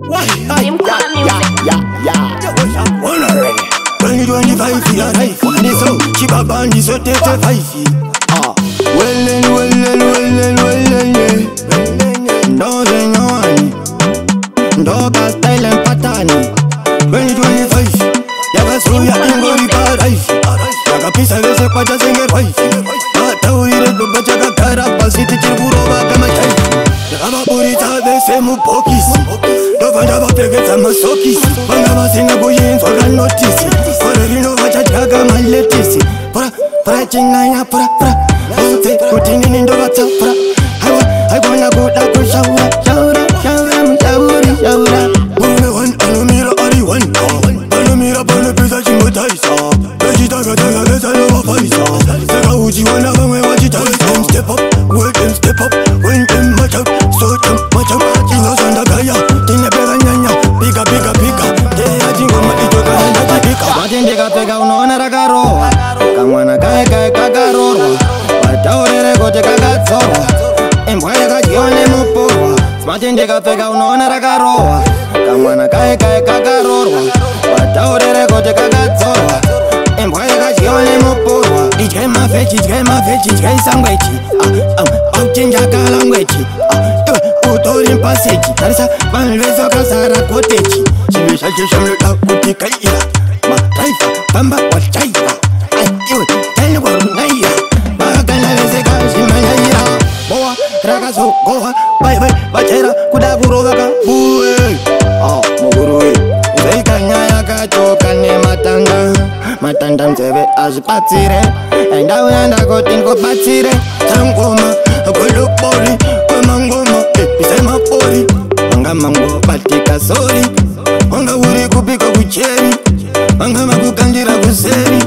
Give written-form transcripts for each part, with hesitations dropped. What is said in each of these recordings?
2025 arrive, and it's so cheap up on this 35. Well, yeah. Don't say no one. Dog a style and pattern. 2025, yaga suya ingo di paradise. Yaga pisa vese kwa just inge wife. Tauri re baba jaga kara pasiti chirguro baga machai. Yaga burita vese mu pokis. Dovanda bapegeta masokis. Banga masina goyin for notice. Korerino vacha jaga maletisi. Para chingaya para. Ote kutini nindo vata para. I wanna go da go shaura. Bune one alumira ari one. Alumira bune pisa chingo taisa. Vegeta gata vesa no paisa. Sega uji wana bame wajita. Them step up, wait them step up. When them match up, so them match up. Chino sanda gaya, tina pega nyanya. Pika. Kaya jingo matito kaya pika. Matinde pega unaona ragaroa. Kamwana kaya kagaroa. Wataorere kote kagatsora. Embwaya kajione muporwa. Matinde pega unaona ragaroa. Kamwana kaya kagaroa. Wataorere kote kagatsora. Embwaya kajione muporwa. DJ mafechi sangwechi. Auchenja kalangwechi. Utori mpasechi. Tarisa panvezo kasara kotechi. Chivisha chishamluta kutika ira. Ma taifa pamba wachaira. Iwe tele warunaya. Bagana vese kashimanya ira. Boa rakaso goa. Bye bachera kudaguro vaka. Buwe muguruwe. Uzeika nyaya kachoka ne matanda mzeve azipatsire. Enda uyanda kotin kopatsire. Tangoma kolukbori komangoma pisema pori. Anga mango batika sori. Anga uri kupika kucheri. Anga makukandira kuseri.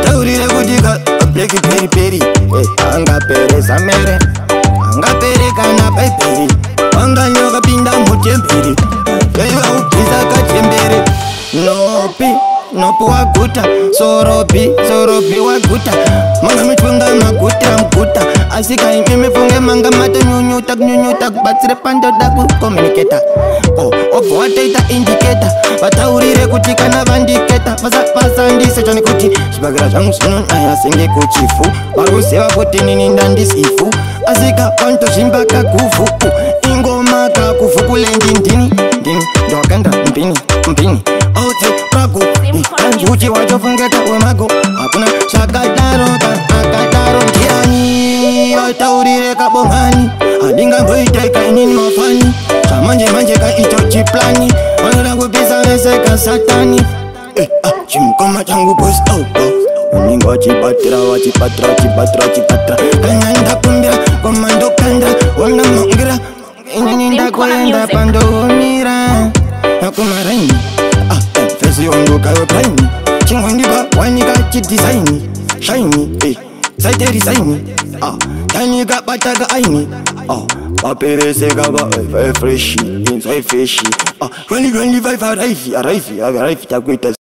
Taurire kutika apleki peri. Anga pere samere. Anga pere kana peri. Anga nyoka pinda mutemberi. Yaiwa ukiza kachembere. Nopi waguta. Soropi waguta. Manga mitunga maguta. Asika ime funge manga mata nyunyuta kubatsire pando daku communicator. Opo wataita indicator. Wataurire kutika na vandiketa. Pasa ndise chani kuti shibagira changu sunu naya senge kuchifu. Warusewa kuti nini ndandisifu. Asika panto shimbaka kufu. Ingoma kakufu kule ndini. Ndokanda mpini. Ote pragu kanjuchi wachofungeka wemago. Hakuna shakadaro njiani. Wataurire kabongani. Adinga mboiteka inini mafani. Chamanje ka ito chiplani. Wanura kupisa weseka satani. Chimkoma changu boss Uningo wachipatra. Kanyanda kumbira komando kanda. Wana mongira ininda kwenda pando umira. Nakumaraini fesi ongo kayo kaini. Chingwendiba wanika chidisaini. Shiny saite design. Tani ka bataga aini. Paperese gaba fresh. Inside fishy. 2025 arrive takwita.